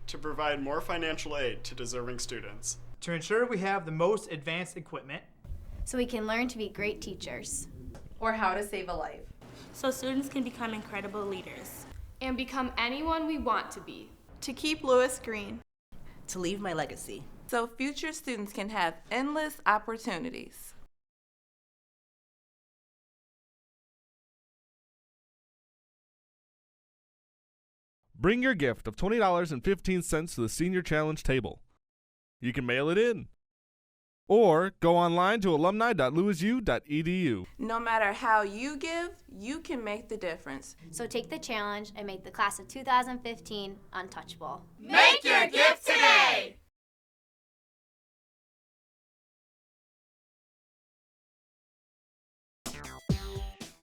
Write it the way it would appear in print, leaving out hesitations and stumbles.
to provide more financial aid to deserving students. To ensure we have the most advanced equipment, so we can learn to be great teachers. Or how to save a life. So students can become incredible leaders. And become anyone we want to be. To keep Lewis green. To leave my legacy. So future students can have endless opportunities. Bring your gift of $20.15 to the Senior Challenge table. You can mail it in. Or go online to alumni.lewisu.edu. No matter how you give, you can make the difference. So take the challenge and make the class of 2015 untouchable. Make your gift today!